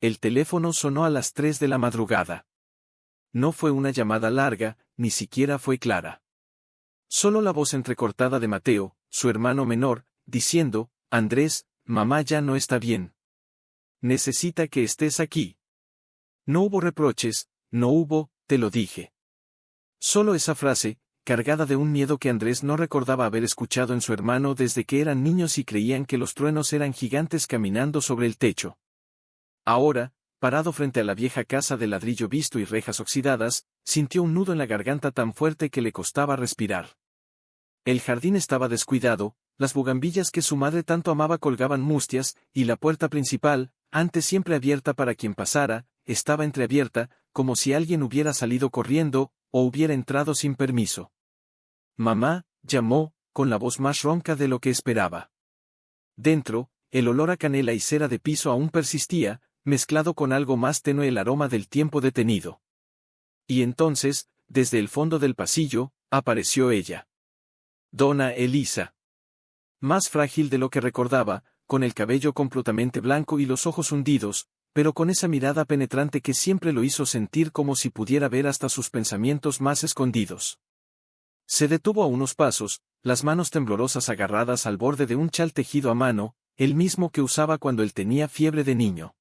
El teléfono sonó a las 3 de la madrugada. No fue una llamada larga, ni siquiera fue clara. Solo la voz entrecortada de Mateo, su hermano menor, diciendo: Andrés, mamá ya no está bien. Necesita que estés aquí. No hubo reproches, no hubo, te lo dije. Solo esa frase, cargada de un miedo que Andrés no recordaba haber escuchado en su hermano desde que eran niños y creían que los truenos eran gigantes caminando sobre el techo. Ahora, parado frente a la vieja casa de ladrillo visto y rejas oxidadas, sintió un nudo en la garganta tan fuerte que le costaba respirar. El jardín estaba descuidado, las bugambillas que su madre tanto amaba colgaban mustias, y la puerta principal, antes siempre abierta para quien pasara, estaba entreabierta, como si alguien hubiera salido corriendo, o hubiera entrado sin permiso. Mamá, llamó, con la voz más ronca de lo que esperaba. Dentro, el olor a canela y cera de piso aún persistía, mezclado con algo más tenue el aroma del tiempo detenido. Y entonces, desde el fondo del pasillo, apareció ella. Dona Elisa. Más frágil de lo que recordaba, con el cabello completamente blanco y los ojos hundidos, pero con esa mirada penetrante que siempre lo hizo sentir como si pudiera ver hasta sus pensamientos más escondidos. Se detuvo a unos pasos, las manos temblorosas agarradas al borde de un chal tejido a mano, el mismo que usaba cuando él tenía fiebre de niño.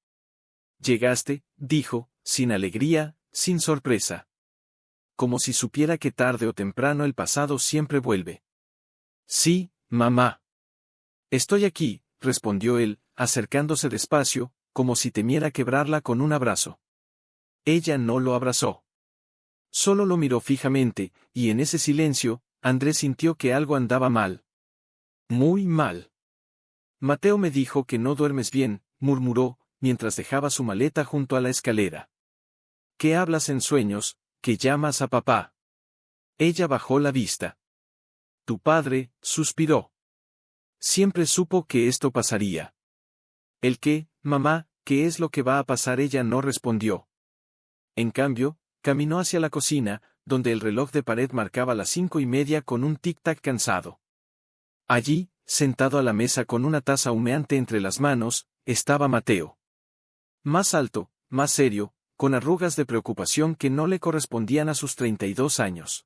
Llegaste, dijo, sin alegría, sin sorpresa. Como si supiera que tarde o temprano el pasado siempre vuelve. Sí, mamá. Estoy aquí, respondió él, acercándose despacio, como si temiera quebrarla con un abrazo. Ella no lo abrazó. Solo lo miró fijamente, y en ese silencio, Andrés sintió que algo andaba mal. Muy mal. Mateo me dijo que no duermes bien, murmuró, mientras dejaba su maleta junto a la escalera. ¿Qué hablas en sueños, que llamas a papá? Ella bajó la vista. Tu padre, suspiró. Siempre supo que esto pasaría. ¿El qué, mamá, qué es lo que va a pasar? Ella no respondió. En cambio, caminó hacia la cocina, donde el reloj de pared marcaba las 5:30 con un tic-tac cansado. Allí, sentado a la mesa con una taza humeante entre las manos, estaba Mateo. Más alto, más serio, con arrugas de preocupación que no le correspondían a sus 32 años.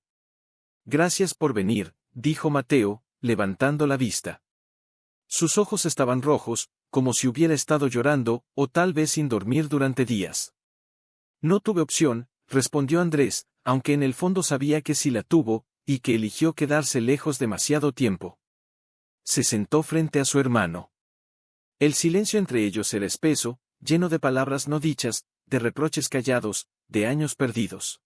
Gracias por venir, dijo Mateo, levantando la vista. Sus ojos estaban rojos, como si hubiera estado llorando, o tal vez sin dormir durante días. No tuve opción, respondió Andrés, aunque en el fondo sabía que sí la tuvo, y que eligió quedarse lejos demasiado tiempo. Se sentó frente a su hermano. El silencio entre ellos era espeso, lleno de palabras no dichas, de reproches callados, de años perdidos.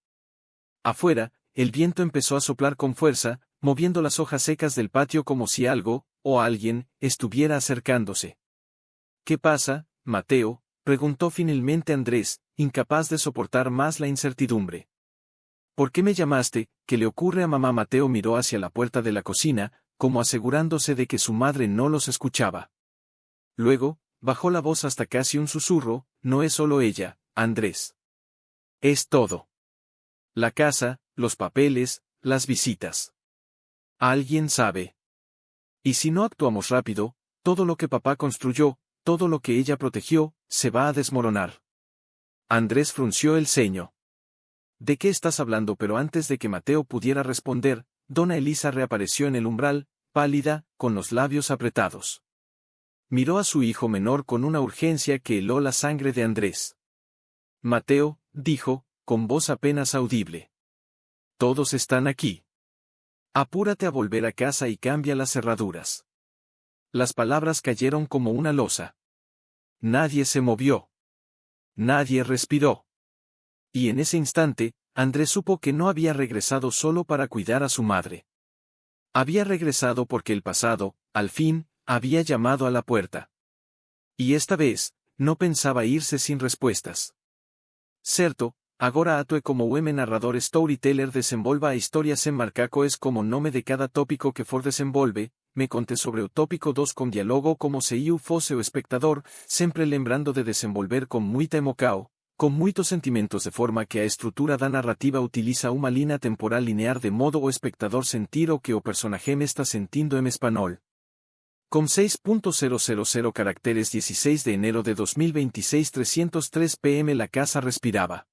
Afuera, el viento empezó a soplar con fuerza, moviendo las hojas secas del patio como si algo, o alguien, estuviera acercándose. ¿Qué pasa, Mateo?, preguntó finalmente Andrés, incapaz de soportar más la incertidumbre. ¿Por qué me llamaste? ¿Qué le ocurre a mamá? Mateo miró hacia la puerta de la cocina, como asegurándose de que su madre no los escuchaba. Luego, bajó la voz hasta casi un susurro: no es solo ella, Andrés. Es todo. La casa, los papeles, las visitas. ¿Alguien sabe? Y si no actuamos rápido, todo lo que papá construyó, todo lo que ella protegió, se va a desmoronar. Andrés frunció el ceño. ¿De qué estás hablando? Pero antes de que Mateo pudiera responder, Dona Elisa reapareció en el umbral, pálida, con los labios apretados. Miró a su hijo menor con una urgencia que heló la sangre de Andrés. Mateo, dijo, con voz apenas audible. Todos están aquí. Apúrate a volver a casa y cambia las cerraduras. Las palabras cayeron como una losa. Nadie se movió. Nadie respiró. Y en ese instante, Andrés supo que no había regresado solo para cuidar a su madre. Había regresado porque el pasado, al fin, había llamado a la puerta. Y esta vez, no pensaba irse sin respuestas. Certo, agora atue como eme narrador storyteller desenvolva a historias en marcaco es como nome de cada tópico que for desenvolve, me conte sobre o tópico 2 con diálogo como se iu fosse o espectador, sempre lembrando de desenvolver con muita emocao, con muitos sentimentos de forma que a estrutura da narrativa utiliza uma linha temporal linear de modo o espectador sentir o que o personaje me está sentindo en español. Con 6.000 caracteres 16 de enero de 2026 303 pm la casa respiraba.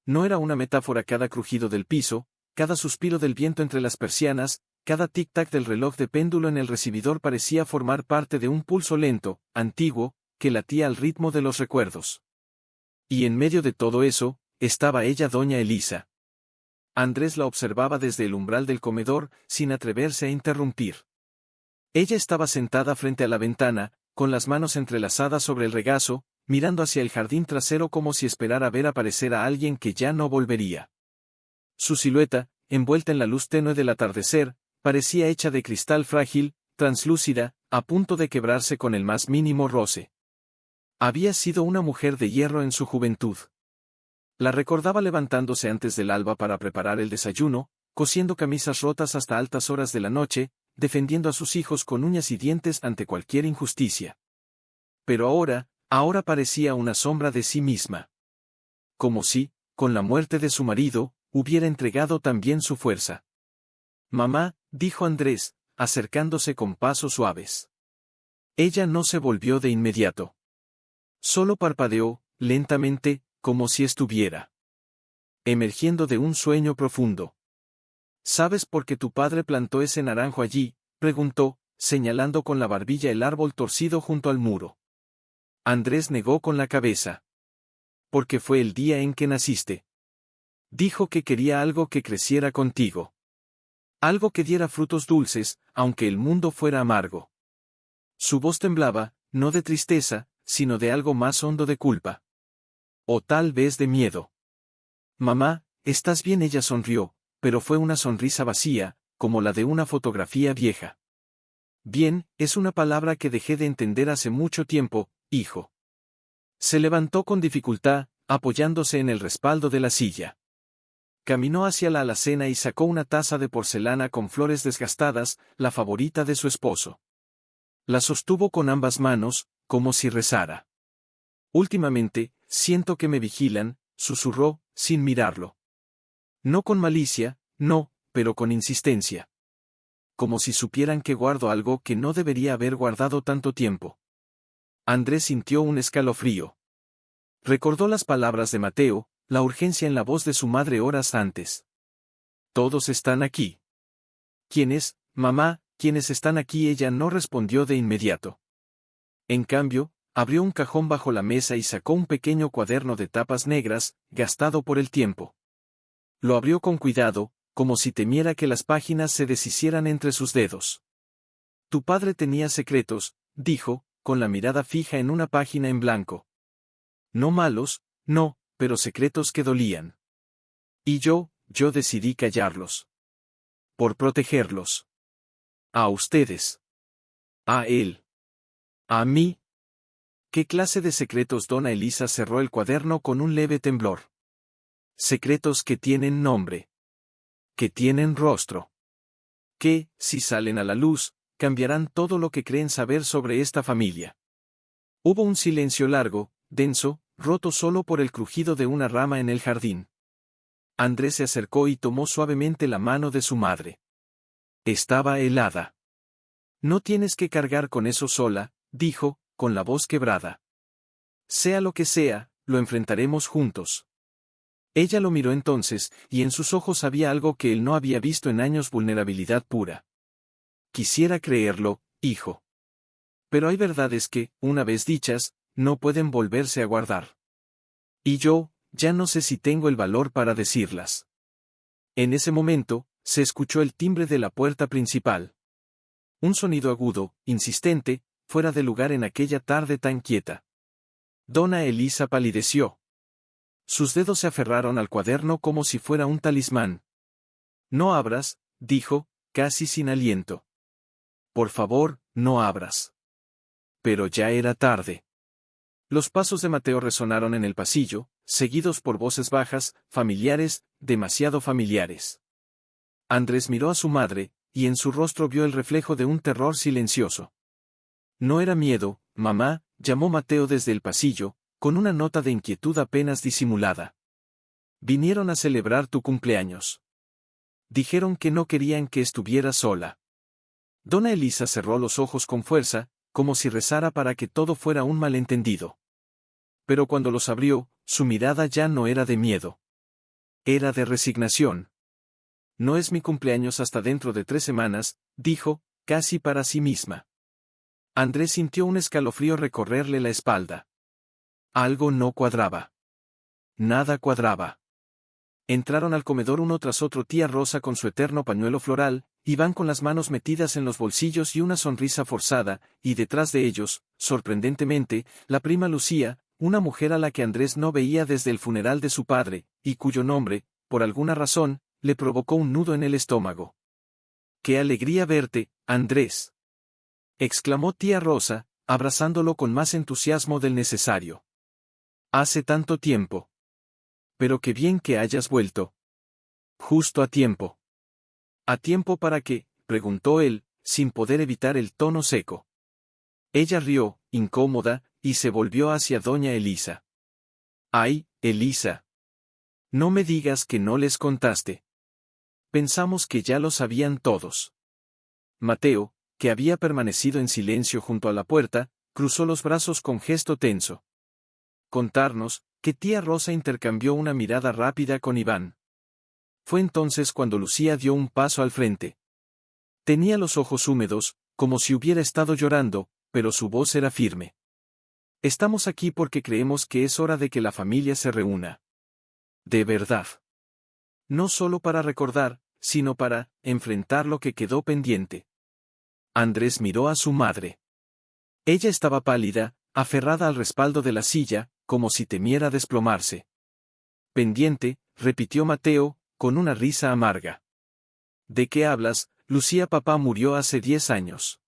No era una metáfora cada crujido del piso, cada suspiro del viento entre las persianas, cada tic-tac del reloj de péndulo en el recibidor parecía formar parte de un pulso lento, antiguo, que latía al ritmo de los recuerdos. Y en medio de todo eso, estaba ella, doña Elisa. Andrés la observaba desde el umbral del comedor, sin atreverse a interrumpir. Ella estaba sentada frente a la ventana, con las manos entrelazadas sobre el regazo, mirando hacia el jardín trasero como si esperara ver aparecer a alguien que ya no volvería. Su silueta, envuelta en la luz tenue del atardecer, parecía hecha de cristal frágil, translúcida, a punto de quebrarse con el más mínimo roce. Había sido una mujer de hierro en su juventud. La recordaba levantándose antes del alba para preparar el desayuno, cosiendo camisas rotas hasta altas horas de la noche, defendiendo a sus hijos con uñas y dientes ante cualquier injusticia. Pero ahora parecía una sombra de sí misma. Como si, con la muerte de su marido, hubiera entregado también su fuerza. Mamá, dijo Andrés, acercándose con pasos suaves. Ella no se volvió de inmediato. Solo parpadeó, lentamente, como si estuviera emergiendo de un sueño profundo. ¿Sabes por qué tu padre plantó ese naranjo allí?, preguntó, señalando con la barbilla el árbol torcido junto al muro. Andrés negó con la cabeza. Porque fue el día en que naciste. Dijo que quería algo que creciera contigo. Algo que diera frutos dulces, aunque el mundo fuera amargo. Su voz temblaba, no de tristeza, sino de algo más hondo de culpa. O tal vez de miedo. Mamá, ¿estás bien? Ella sonrió, pero fue una sonrisa vacía, como la de una fotografía vieja. Bien, es una palabra que dejé de entender hace mucho tiempo, hijo. Se levantó con dificultad, apoyándose en el respaldo de la silla. Caminó hacia la alacena y sacó una taza de porcelana con flores desgastadas, la favorita de su esposo. La sostuvo con ambas manos, como si rezara. Últimamente, siento que me vigilan, susurró, sin mirarlo. No con malicia, no, pero con insistencia. Como si supieran que guardo algo que no debería haber guardado tanto tiempo. Andrés sintió un escalofrío. Recordó las palabras de Mateo, la urgencia en la voz de su madre horas antes. Todos están aquí. ¿Quiénes, mamá, quiénes están aquí? Ella no respondió de inmediato. En cambio, abrió un cajón bajo la mesa y sacó un pequeño cuaderno de tapas negras, gastado por el tiempo. Lo abrió con cuidado, como si temiera que las páginas se deshicieran entre sus dedos. Tu padre tenía secretos, dijo, con la mirada fija en una página en blanco. No malos, no, pero secretos que dolían. Y yo decidí callarlos. Por protegerlos. A ustedes. A él. A mí. ¿Qué clase de secretos? Dona Elisa cerró el cuaderno con un leve temblor. Secretos que tienen nombre. Que tienen rostro. Que, si salen a la luz, cambiarán todo lo que creen saber sobre esta familia. Hubo un silencio largo, denso, roto solo por el crujido de una rama en el jardín. Andrés se acercó y tomó suavemente la mano de su madre. Estaba helada. No tienes que cargar con eso sola, dijo, con la voz quebrada. Sea lo que sea, lo enfrentaremos juntos. Ella lo miró entonces, y en sus ojos había algo que él no había visto en años: vulnerabilidad pura. Quisiera creerlo, hijo. Pero hay verdades que, una vez dichas, no pueden volverse a guardar. Y yo, ya no sé si tengo el valor para decirlas. En ese momento, se escuchó el timbre de la puerta principal. Un sonido agudo, insistente, fuera de lugar en aquella tarde tan quieta. Dona Elisa palideció. Sus dedos se aferraron al cuaderno como si fuera un talismán. No abras, dijo, casi sin aliento. Por favor, no abras. Pero ya era tarde. Los pasos de Mateo resonaron en el pasillo, seguidos por voces bajas, familiares, demasiado familiares. Andrés miró a su madre, y en su rostro vio el reflejo de un terror silencioso. No era miedo, mamá, llamó Mateo desde el pasillo, con una nota de inquietud apenas disimulada. Vinieron a celebrar tu cumpleaños. Dijeron que no querían que estuvieras sola. Donna Elisa cerró los ojos con fuerza, como si rezara para que todo fuera un malentendido. Pero cuando los abrió, su mirada ya no era de miedo. Era de resignación. No es mi cumpleaños hasta dentro de 3 semanas, dijo, casi para sí misma. Andrés sintió un escalofrío recorrerle la espalda. Algo no cuadraba. Nada cuadraba. Entraron al comedor uno tras otro tía Rosa con su eterno pañuelo floral, Iván con las manos metidas en los bolsillos y una sonrisa forzada, y detrás de ellos, sorprendentemente, la prima Lucía, una mujer a la que Andrés no veía desde el funeral de su padre, y cuyo nombre, por alguna razón, le provocó un nudo en el estómago. ¡Qué alegría verte, Andrés! Exclamó tía Rosa, abrazándolo con más entusiasmo del necesario. Hace tanto tiempo. Pero qué bien que hayas vuelto. Justo a tiempo. ¿A tiempo para qué?, preguntó él, sin poder evitar el tono seco. Ella rió, incómoda, y se volvió hacia doña Elisa. ¡Ay, Elisa! No me digas que no les contaste. Pensamos que ya lo sabían todos. Mateo, que había permanecido en silencio junto a la puerta, cruzó los brazos con gesto tenso. Contarnos, que tía Rosa intercambió una mirada rápida con Iván. Fue entonces cuando Lucía dio un paso al frente. Tenía los ojos húmedos, como si hubiera estado llorando, pero su voz era firme. Estamos aquí porque creemos que es hora de que la familia se reúna. De verdad. No solo para recordar, sino para enfrentar lo que quedó pendiente. Andrés miró a su madre. Ella estaba pálida, aferrada al respaldo de la silla, como si temiera desplomarse. Pendiente, repitió Mateo, con una risa amarga. ¿De qué hablas? Lucía, papá murió hace 10 años.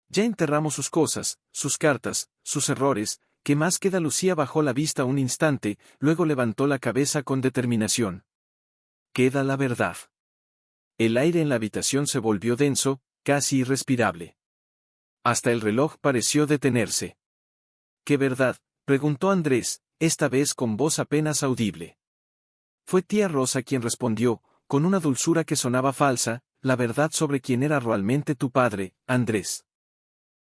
Ya enterramos sus cosas, sus cartas, sus errores. ¿Qué más queda? Lucía bajó la vista un instante, luego levantó la cabeza con determinación. Queda la verdad. El aire en la habitación se volvió denso, casi irrespirable. Hasta el reloj pareció detenerse. ¿Qué verdad?, preguntó Andrés, esta vez con voz apenas audible. Fue tía Rosa quien respondió, con una dulzura que sonaba falsa, la verdad sobre quién era realmente tu padre, Andrés.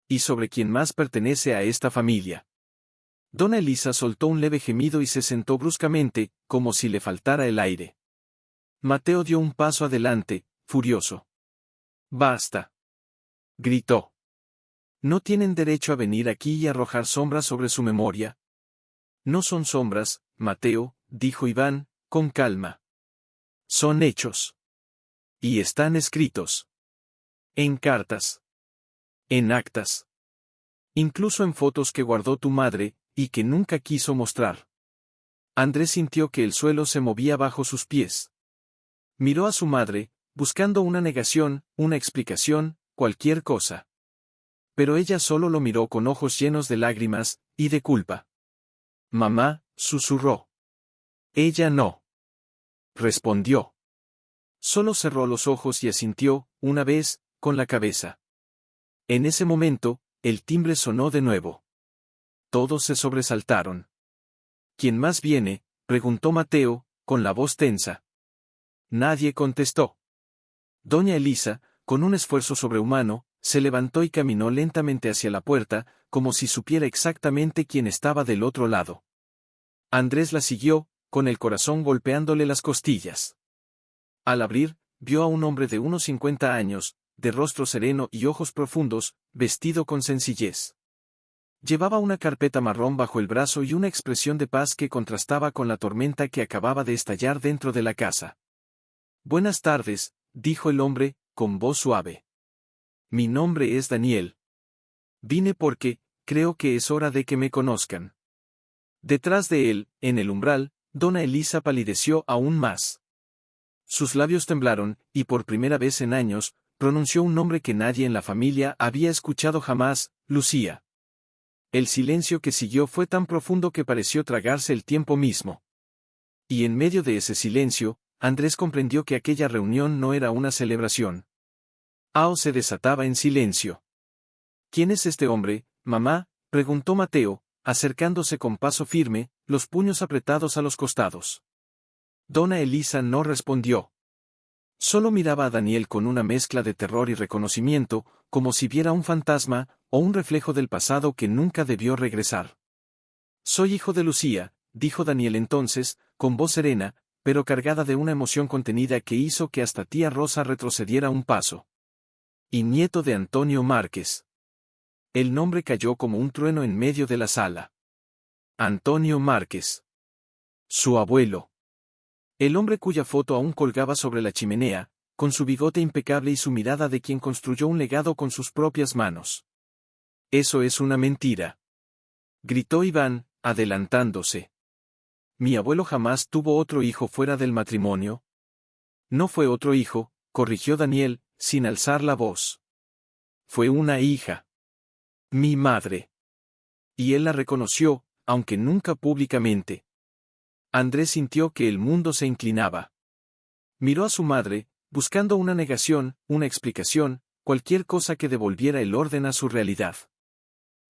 Y sobre quién más pertenece a esta familia. Donna Elisa soltó un leve gemido y se sentó bruscamente, como si le faltara el aire. Mateo dio un paso adelante, furioso. ¡Basta!, gritó. No tienen derecho a venir aquí y arrojar sombras sobre su memoria. No son sombras, Mateo, dijo Iván, con calma. Son hechos. Y están escritos. En cartas. En actas. Incluso en fotos que guardó tu madre, y que nunca quiso mostrar. Andrés sintió que el suelo se movía bajo sus pies. Miró a su madre, buscando una negación, una explicación, cualquier cosa. Pero ella solo lo miró con ojos llenos de lágrimas, y de culpa. Mamá, susurró. Ella no. Respondió. Solo cerró los ojos y asintió, una vez, con la cabeza. En ese momento, el timbre sonó de nuevo. Todos se sobresaltaron. ¿Quién más viene?, preguntó Mateo, con la voz tensa. Nadie contestó. Doña Elisa, con un esfuerzo sobrehumano, se levantó y caminó lentamente hacia la puerta, como si supiera exactamente quién estaba del otro lado. Andrés la siguió, con el corazón golpeándole las costillas. Al abrir, vio a un hombre de unos 50 años, de rostro sereno y ojos profundos, vestido con sencillez. Llevaba una carpeta marrón bajo el brazo y una expresión de paz que contrastaba con la tormenta que acababa de estallar dentro de la casa. Buenas tardes, dijo el hombre, con voz suave. Mi nombre es Daniel. Vine porque, creo que es hora de que me conozcan. Detrás de él, en el umbral, Donna Elisa palideció aún más. Sus labios temblaron, y por primera vez en años, pronunció un nombre que nadie en la familia había escuchado jamás, Lucía. El silencio que siguió fue tan profundo que pareció tragarse el tiempo mismo. Y en medio de ese silencio, Andrés comprendió que aquella reunión no era una celebración. Ao se desataba en silencio. ¿Quién es este hombre, mamá?, preguntó Mateo, acercándose con paso firme, los puños apretados a los costados. Donna Elisa no respondió. Solo miraba a Daniel con una mezcla de terror y reconocimiento, como si viera un fantasma, o un reflejo del pasado que nunca debió regresar. Soy hijo de Lucía, dijo Daniel entonces, con voz serena, pero cargada de una emoción contenida que hizo que hasta tía Rosa retrocediera un paso. Y nieto de Antonio Márquez. El nombre cayó como un trueno en medio de la sala. Antonio Márquez. Su abuelo. El hombre cuya foto aún colgaba sobre la chimenea, con su bigote impecable y su mirada de quien construyó un legado con sus propias manos. Eso es una mentira. Gritó Iván, adelantándose. Mi abuelo jamás tuvo otro hijo fuera del matrimonio. No fue otro hijo, corrigió Daniel, sin alzar la voz. Fue una hija. Mi madre. Y él la reconoció, aunque nunca públicamente. Andrés sintió que el mundo se inclinaba. Miró a su madre, buscando una negación, una explicación, cualquier cosa que devolviera el orden a su realidad.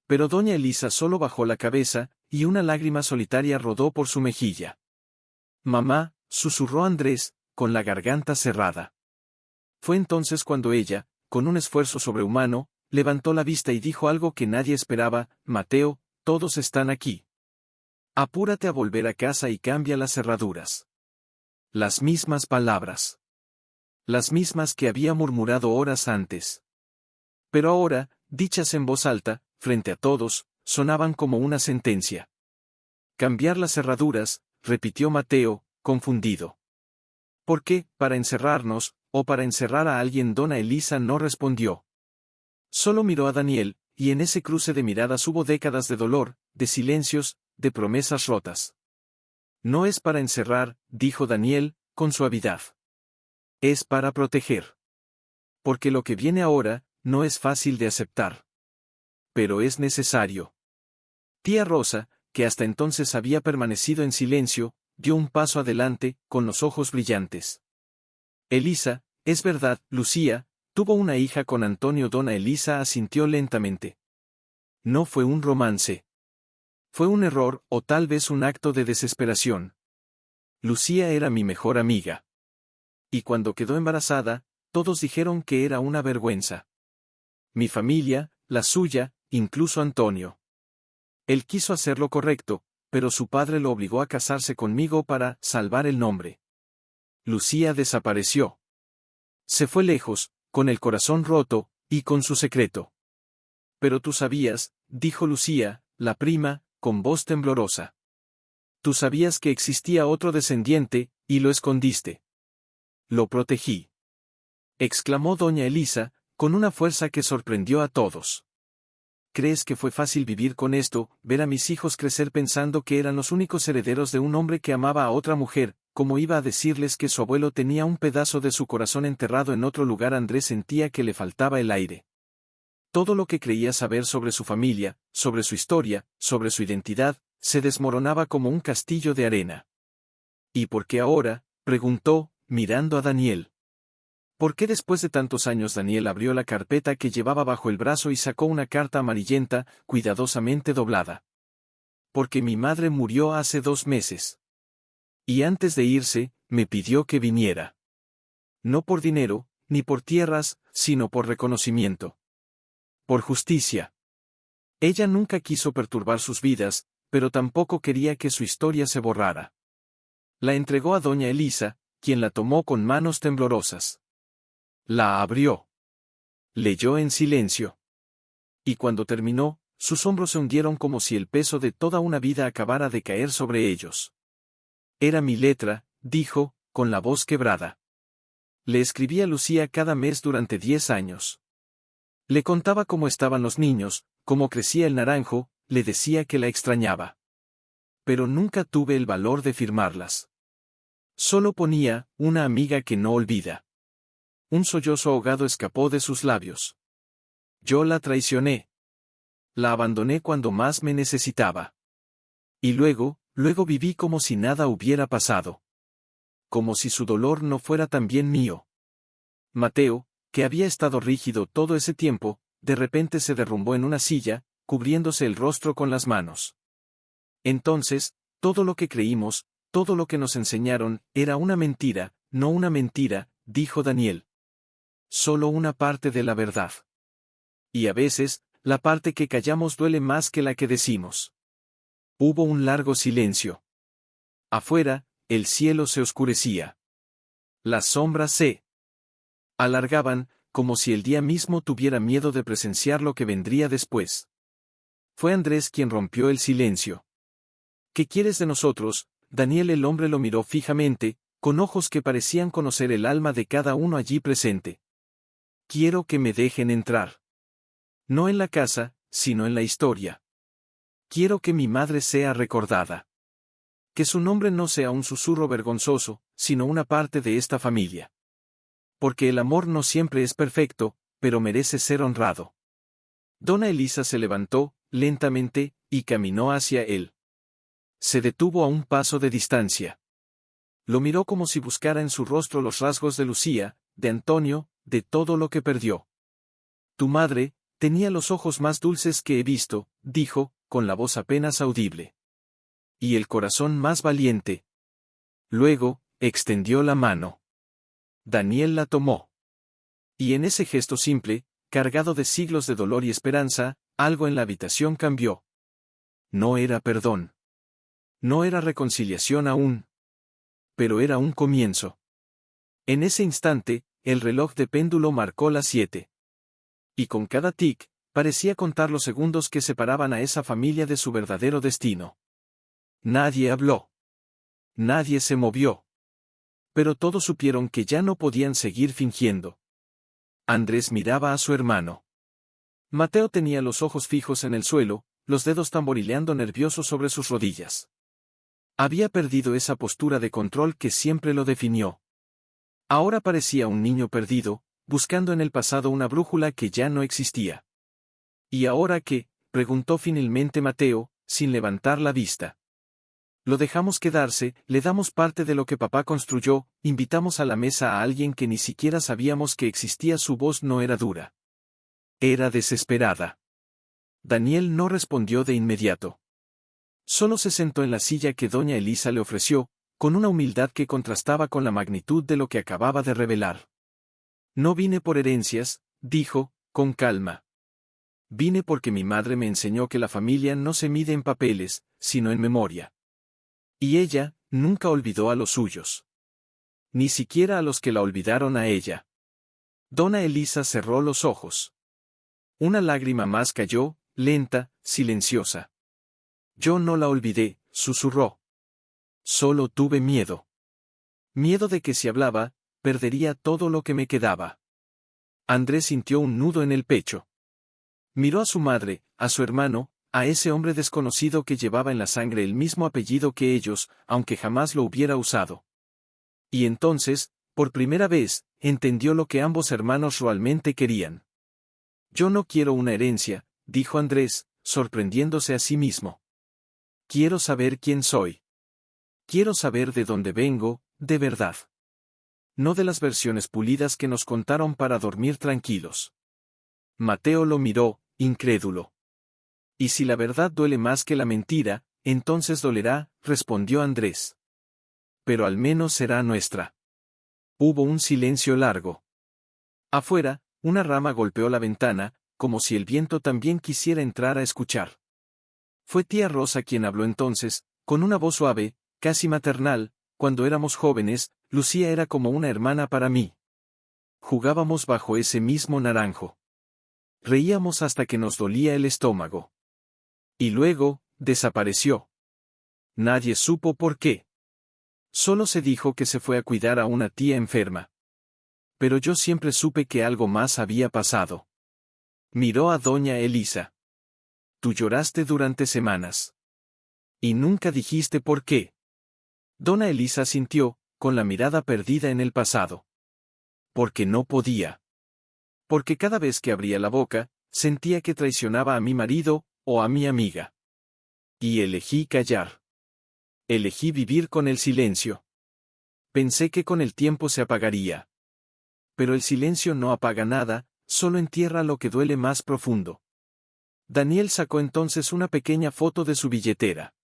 Pero doña Elisa solo bajó la cabeza, y una lágrima solitaria rodó por su mejilla. Mamá, susurró Andrés, con la garganta cerrada. Fue entonces cuando ella, con un esfuerzo sobrehumano, levantó la vista y dijo algo que nadie esperaba: Mateo, todos están aquí. Apúrate a volver a casa y cambia las cerraduras. Las mismas palabras. Las mismas que había murmurado horas antes. Pero ahora, dichas en voz alta, frente a todos, sonaban como una sentencia. Cambiar las cerraduras, repitió Mateo, confundido. ¿Por qué, para encerrarnos, o para encerrar a alguien? Dona Elisa no respondió. Solo miró a Daniel, y en ese cruce de miradas hubo décadas de dolor, de silencios, de promesas rotas. No es para encerrar, dijo Daniel, con suavidad. Es para proteger. Porque lo que viene ahora, no es fácil de aceptar. Pero es necesario. Tía Rosa, que hasta entonces había permanecido en silencio, dio un paso adelante, con los ojos brillantes. Elisa, es verdad, Lucía, tuvo una hija con Antonio. Dona Elisa asintió lentamente. No fue un romance. Fue un error, o tal vez un acto de desesperación. Lucía era mi mejor amiga. Y cuando quedó embarazada, todos dijeron que era una vergüenza. Mi familia, la suya, incluso Antonio. Él quiso hacer lo correcto, pero su padre lo obligó a casarse conmigo para salvar el nombre. Lucía desapareció. Se fue lejos, con el corazón roto, y con su secreto. Pero tú sabías, dijo Lucía, la prima, con voz temblorosa. Tú sabías que existía otro descendiente, y lo escondiste. Lo protegí. Exclamó doña Elisa, con una fuerza que sorprendió a todos. ¿Crees que fue fácil vivir con esto, ver a mis hijos crecer pensando que eran los únicos herederos de un hombre que amaba a otra mujer? ¿Cómo iba a decirles que su abuelo tenía un pedazo de su corazón enterrado en otro lugar? Andrés sentía que le faltaba el aire. Todo lo que creía saber sobre su familia, sobre su historia, sobre su identidad, se desmoronaba como un castillo de arena. ¿Y por qué ahora?, preguntó, mirando a Daniel. ¿Por qué después de tantos años? Daniel abrió la carpeta que llevaba bajo el brazo y sacó una carta amarillenta, cuidadosamente doblada. Porque mi madre murió hace 2 meses. Y antes de irse, me pidió que viniera. No por dinero, ni por tierras, sino por reconocimiento. Por justicia. Ella nunca quiso perturbar sus vidas, pero tampoco quería que su historia se borrara. La entregó a doña Elisa, quien la tomó con manos temblorosas. La abrió. Leyó en silencio. Y cuando terminó, sus hombros se hundieron como si el peso de toda una vida acabara de caer sobre ellos. Era mi letra, dijo, con la voz quebrada. Le escribí a Lucía cada mes durante 10 años. Le contaba cómo estaban los niños, cómo crecía el naranjo, le decía que la extrañaba. Pero nunca tuve el valor de firmarlas. Solo ponía, una amiga que no olvida. Un sollozo ahogado escapó de sus labios. Yo la traicioné. La abandoné cuando más me necesitaba. Y luego viví como si nada hubiera pasado. Como si su dolor no fuera también mío. Mateo, que había estado rígido todo ese tiempo, de repente se derrumbó en una silla, cubriéndose el rostro con las manos. Entonces, todo lo que creímos, todo lo que nos enseñaron, era una mentira, no una mentira, dijo Daniel. Solo una parte de la verdad. Y a veces, la parte que callamos duele más que la que decimos. Hubo un largo silencio. Afuera, el cielo se oscurecía. Las sombras se alargaban, como si el día mismo tuviera miedo de presenciar lo que vendría después. Fue Andrés quien rompió el silencio. ¿Qué quieres de nosotros? Daniel. El hombre lo miró fijamente, con ojos que parecían conocer el alma de cada uno allí presente. Quiero que me dejen entrar. No en la casa, sino en la historia. Quiero que mi madre sea recordada. Que su nombre no sea un susurro vergonzoso, sino una parte de esta familia. Porque el amor no siempre es perfecto, pero merece ser honrado. Dona Elisa se levantó, lentamente, y caminó hacia él. Se detuvo a un paso de distancia. Lo miró como si buscara en su rostro los rasgos de Lucía, de Antonio, de todo lo que perdió. Tu madre tenía los ojos más dulces que he visto, dijo, con la voz apenas audible. Y el corazón más valiente. Luego, extendió la mano. Daniel la tomó. Y en ese gesto simple, cargado de siglos de dolor y esperanza, algo en la habitación cambió. No era perdón. No era reconciliación aún. Pero era un comienzo. En ese instante, el reloj de péndulo marcó las 7. Y con cada tic, parecía contar los segundos que separaban a esa familia de su verdadero destino. Nadie habló. Nadie se movió. Pero todos supieron que ya no podían seguir fingiendo. Andrés miraba a su hermano. Mateo tenía los ojos fijos en el suelo, los dedos tamborileando nerviosos sobre sus rodillas. Había perdido esa postura de control que siempre lo definió. Ahora parecía un niño perdido, buscando en el pasado una brújula que ya no existía. ¿Y ahora qué?, preguntó finalmente Mateo, sin levantar la vista. Lo dejamos quedarse, le damos parte de lo que papá construyó, invitamos a la mesa a alguien que ni siquiera sabíamos que existía. Su voz no era dura. Era desesperada. Daniel no respondió de inmediato. Solo se sentó en la silla que doña Elisa le ofreció, con una humildad que contrastaba con la magnitud de lo que acababa de revelar. No vine por herencias, dijo, con calma. Vine porque mi madre me enseñó que la familia no se mide en papeles, sino en memoria. Y ella, nunca olvidó a los suyos. Ni siquiera a los que la olvidaron a ella. Dona Elisa cerró los ojos. Una lágrima más cayó, lenta, silenciosa. Yo no la olvidé, susurró. Solo tuve miedo. Miedo de que si hablaba, perdería todo lo que me quedaba. Andrés sintió un nudo en el pecho. Miró a su madre, a su hermano, a ese hombre desconocido que llevaba en la sangre el mismo apellido que ellos, aunque jamás lo hubiera usado. Y entonces, por primera vez, entendió lo que ambos hermanos realmente querían. Yo no quiero una herencia, dijo Andrés, sorprendiéndose a sí mismo. Quiero saber quién soy. Quiero saber de dónde vengo, de verdad. No de las versiones pulidas que nos contaron para dormir tranquilos. Mateo lo miró, incrédulo. Y si la verdad duele más que la mentira, entonces dolerá, respondió Andrés. Pero al menos será nuestra. Hubo un silencio largo. Afuera, una rama golpeó la ventana, como si el viento también quisiera entrar a escuchar. Fue tía Rosa quien habló entonces, con una voz suave, casi maternal. Cuando éramos jóvenes, Lucía era como una hermana para mí. Jugábamos bajo ese mismo naranjo. Reíamos hasta que nos dolía el estómago. Y luego, desapareció. Nadie supo por qué. Solo se dijo que se fue a cuidar a una tía enferma. Pero yo siempre supe que algo más había pasado. Miró a doña Elisa. Tú lloraste durante semanas. Y nunca dijiste por qué. Dona Elisa sintió, con la mirada perdida en el pasado. Porque no podía. Porque cada vez que abría la boca, sentía que traicionaba a mi marido, o a mi amiga. Y elegí callar. Elegí vivir con el silencio. Pensé que con el tiempo se apagaría. Pero el silencio no apaga nada, solo entierra lo que duele más profundo. Daniel sacó entonces una pequeña foto de su billetera.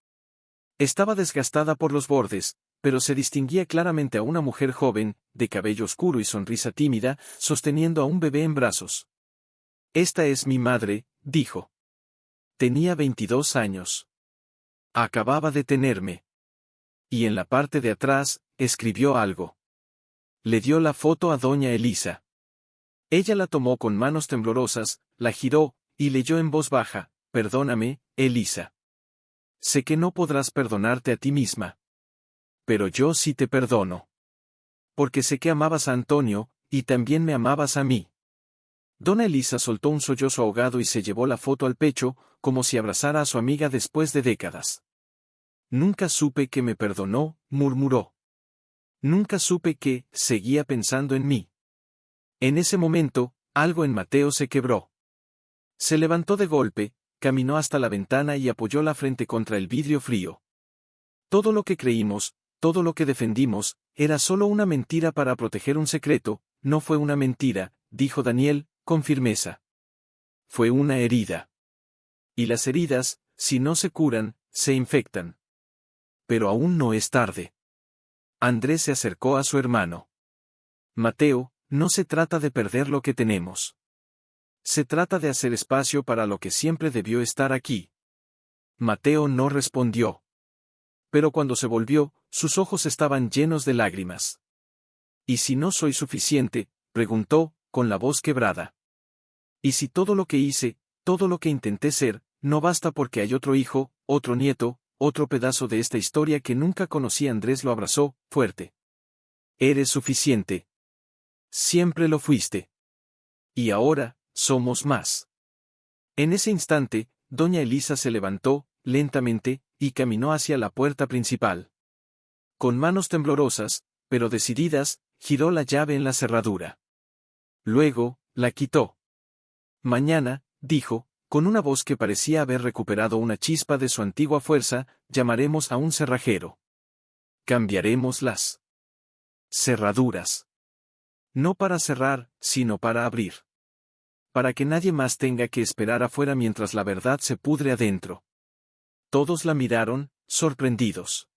Estaba desgastada por los bordes, pero se distinguía claramente a una mujer joven, de cabello oscuro y sonrisa tímida, sosteniendo a un bebé en brazos. «Esta es mi madre», dijo. Tenía 22 años. Acababa de tenerme. Y en la parte de atrás, escribió algo. Le dio la foto a doña Elisa. Ella la tomó con manos temblorosas, la giró, y leyó en voz baja: «Perdóname, Elisa. Sé que no podrás perdonarte a ti misma. Pero yo sí te perdono. Porque sé que amabas a Antonio, y también me amabas a mí». Dona Elisa soltó un sollozo ahogado y se llevó la foto al pecho, como si abrazara a su amiga después de décadas. «Nunca supe que me perdonó», murmuró. «Nunca supe que seguía pensando en mí». En ese momento, algo en Mateo se quebró. Se levantó de golpe, caminó hasta la ventana y apoyó la frente contra el vidrio frío. Todo lo que creímos, todo lo que defendimos, era solo una mentira para proteger un secreto. «No fue una mentira», dijo Daniel, con firmeza. «Fue una herida. Y las heridas, si no se curan, se infectan. Pero aún no es tarde». Andrés se acercó a su hermano. «Mateo, no se trata de perder lo que tenemos. Se trata de hacer espacio para lo que siempre debió estar aquí». Mateo no respondió. Pero cuando se volvió, sus ojos estaban llenos de lágrimas. «¿Y si no soy suficiente?», preguntó, con la voz quebrada. «¿Y si todo lo que hice, todo lo que intenté ser, no basta porque hay otro hijo, otro nieto, otro pedazo de esta historia que nunca conocí?» Andrés lo abrazó, fuerte. «Eres suficiente. Siempre lo fuiste. Y ahora, somos más». En ese instante, doña Elisa se levantó, lentamente, y caminó hacia la puerta principal. Con manos temblorosas, pero decididas, giró la llave en la cerradura. Luego, la quitó. «Mañana», dijo, con una voz que parecía haber recuperado una chispa de su antigua fuerza, «llamaremos a un cerrajero. Cambiaremos las cerraduras. No para cerrar, sino para abrir. Para que nadie más tenga que esperar afuera mientras la verdad se pudre adentro». Todos la miraron, sorprendidos.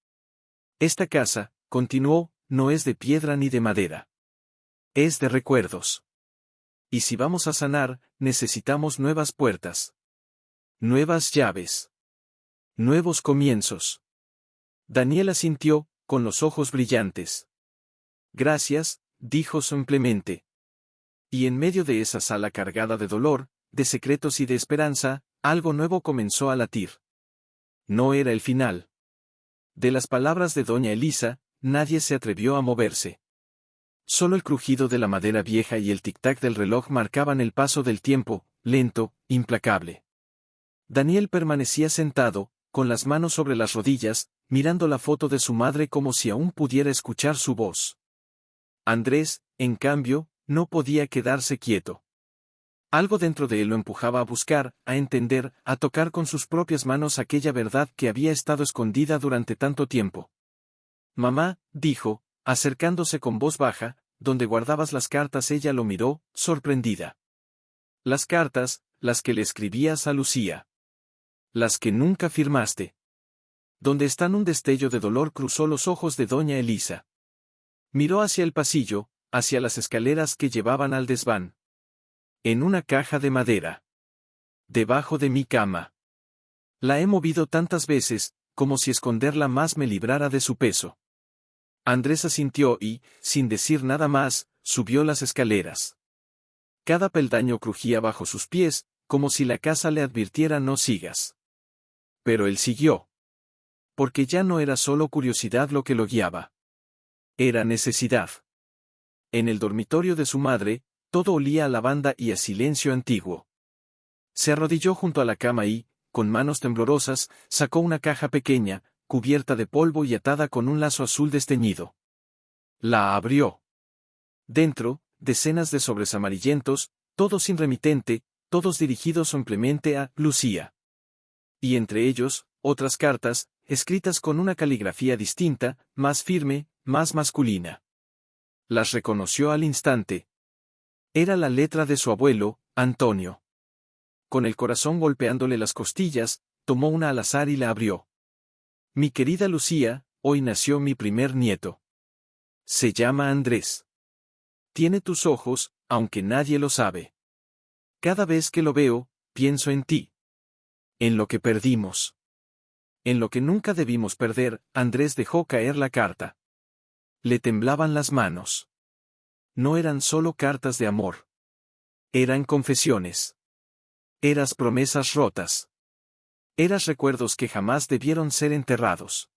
«Esta casa», continuó, «no es de piedra ni de madera. Es de recuerdos. Y si vamos a sanar, necesitamos nuevas puertas. Nuevas llaves. Nuevos comienzos». Daniel asintió, con los ojos brillantes. «Gracias», dijo simplemente. Y en medio de esa sala cargada de dolor, de secretos y de esperanza, algo nuevo comenzó a latir. No era el final. De las palabras de doña Elisa, nadie se atrevió a moverse. Solo el crujido de la madera vieja y el tic-tac del reloj marcaban el paso del tiempo, lento, implacable. Daniel permanecía sentado, con las manos sobre las rodillas, mirando la foto de su madre como si aún pudiera escuchar su voz. Andrés, en cambio, no podía quedarse quieto. Algo dentro de él lo empujaba a buscar, a entender, a tocar con sus propias manos aquella verdad que había estado escondida durante tanto tiempo. «Mamá», dijo, acercándose con voz baja, «¿dónde guardabas las cartas?». Ella lo miró, sorprendida. «Las cartas, las que le escribías a Lucía. Las que nunca firmaste». «¿Dónde están?». Un destello de dolor cruzó los ojos de doña Elisa. Miró hacia el pasillo, hacia las escaleras que llevaban al desván. «En una caja de madera. Debajo de mi cama. La he movido tantas veces, como si esconderla más me librara de su peso». Andrés asintió y, sin decir nada más, subió las escaleras. Cada peldaño crujía bajo sus pies, como si la casa le advirtiera: «No sigas». Pero él siguió. Porque ya no era solo curiosidad lo que lo guiaba. Era necesidad. En el dormitorio de su madre, todo olía a lavanda y a silencio antiguo. Se arrodilló junto a la cama y, con manos temblorosas, sacó una caja pequeña, cubierta de polvo y atada con un lazo azul desteñido. La abrió. Dentro, decenas de sobres amarillentos, todos sin remitente, todos dirigidos simplemente a Lucía. Y entre ellos, otras cartas, escritas con una caligrafía distinta, más firme, más masculina. Las reconoció al instante. Era la letra de su abuelo, Antonio. Con el corazón golpeándole las costillas, tomó una al azar y la abrió. «Mi querida Lucía, hoy nació mi primer nieto. Se llama Andrés. Tiene tus ojos, aunque nadie lo sabe. Cada vez que lo veo, pienso en ti. En lo que perdimos. En lo que nunca debimos perder. Andrés dejó caer la carta. Le temblaban las manos. No eran solo cartas de amor. Eran confesiones. Eran promesas rotas. Eran recuerdos que jamás debieron ser enterrados.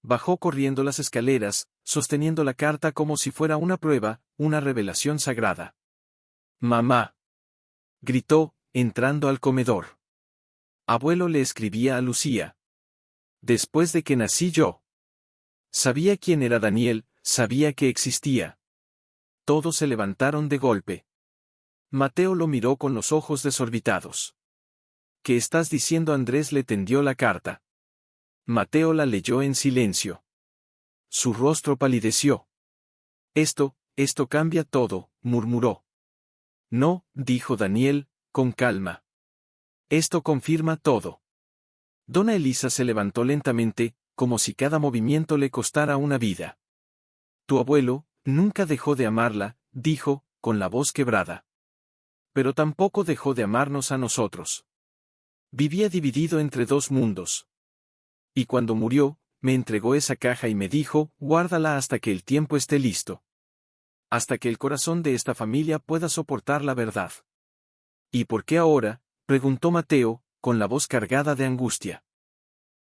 Bajó corriendo las escaleras, sosteniendo la carta como si fuera una prueba, una revelación sagrada. «Mamá», gritó, entrando al comedor. Abuelo le escribía a Lucía. Después de que nací yo. Sabía quién era Daniel, sabía que existía. Todos se levantaron de golpe. Mateo lo miró con los ojos desorbitados. «¿Qué estás diciendo?» Andrés le tendió la carta. Mateo la leyó en silencio. Su rostro palideció. Esto cambia todo», murmuró. «No», dijo Daniel, con calma. «Esto confirma todo». Dona Elisa se levantó lentamente, como si cada movimiento le costara una vida. «Tu abuelo nunca dejó de amarla», dijo, con la voz quebrada. «Pero tampoco dejó de amarnos a nosotros. Vivía dividido entre dos mundos. Y cuando murió, me entregó esa caja y me dijo, guárdala hasta que el tiempo esté listo. Hasta que el corazón de esta familia pueda soportar la verdad». «¿Y por qué ahora?», preguntó Mateo, con la voz cargada de angustia.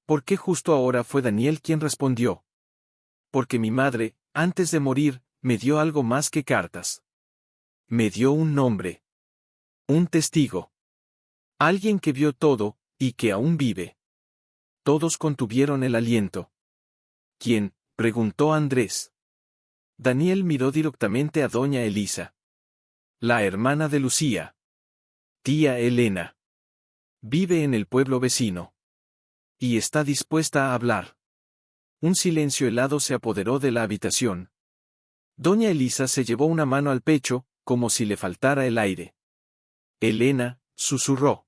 «¿Por qué justo ahora?», fue Daniel quien respondió. «Porque mi madre, antes de morir, me dio algo más que cartas. Me dio un nombre. Un testigo. Alguien que vio todo, y que aún vive». Todos contuvieron el aliento. «¿Quién?», preguntó Andrés. Daniel miró directamente a doña Elisa. «La hermana de Lucía. Tía Elena. Vive en el pueblo vecino. Y está dispuesta a hablar». Un silencio helado se apoderó de la habitación. Doña Elisa se llevó una mano al pecho, como si le faltara el aire. «Elena», susurró.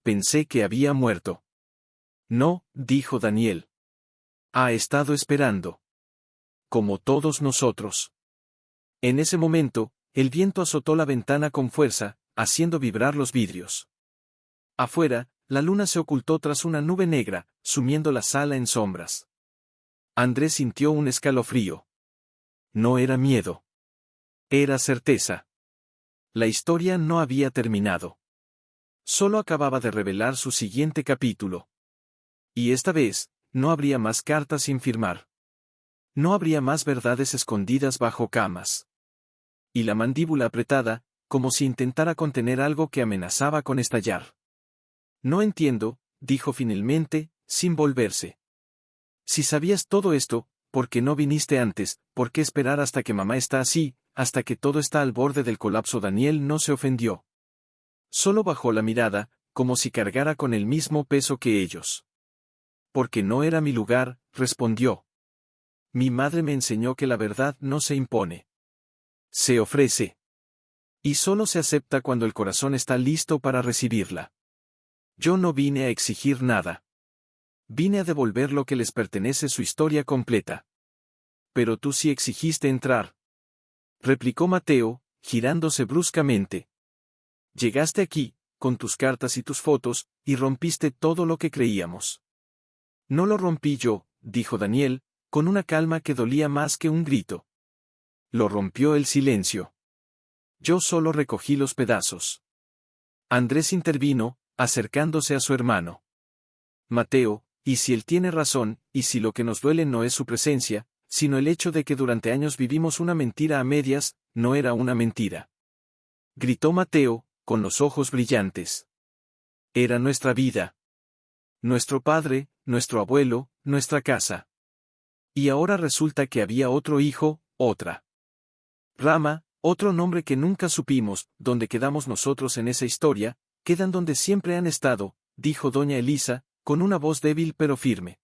«Pensé que había muerto». «No», dijo Daniel. «Ha estado esperando. Como todos nosotros». En ese momento, el viento azotó la ventana con fuerza, haciendo vibrar los vidrios. Afuera, la luna se ocultó tras una nube negra, sumiendo la sala en sombras. Andrés sintió un escalofrío. No era miedo. Era certeza. La historia no había terminado. Solo acababa de revelar su siguiente capítulo. Y esta vez, no habría más cartas sin firmar. No habría más verdades escondidas bajo camas. Y la mandíbula apretada, como si intentara contener algo que amenazaba con estallar. «No entiendo», dijo finalmente, sin volverse. «Si sabías todo esto, ¿por qué no viniste antes? ¿Por qué esperar hasta que mamá está así, hasta que todo está al borde del colapso?» Daniel no se ofendió. Solo bajó la mirada, como si cargara con el mismo peso que ellos. «Porque no era mi lugar», respondió. «Mi madre me enseñó que la verdad no se impone. Se ofrece. Y solo se acepta cuando el corazón está listo para recibirla. Yo no vine a exigir nada. Vine a devolver lo que les pertenece, su historia completa». «Pero tú sí exigiste entrar», replicó Mateo, girándose bruscamente. «Llegaste aquí, con tus cartas y tus fotos, y rompiste todo lo que creíamos». «No lo rompí yo», dijo Daniel, con una calma que dolía más que un grito. «Lo rompió el silencio. Yo solo recogí los pedazos». Andrés intervino, acercándose a su hermano. «Mateo, ¿y si él tiene razón, y si lo que nos duele no es su presencia, sino el hecho de que durante años vivimos una mentira a medias?» «No era una mentira», gritó Mateo, con los ojos brillantes. «Era nuestra vida. Nuestro padre, nuestro abuelo, nuestra casa. Y ahora resulta que había otro hijo, otra rama, otro nombre que nunca supimos. ¿Dónde quedamos nosotros en esa historia? Quedan donde siempre han estado», dijo doña Elisa, con una voz débil pero firme.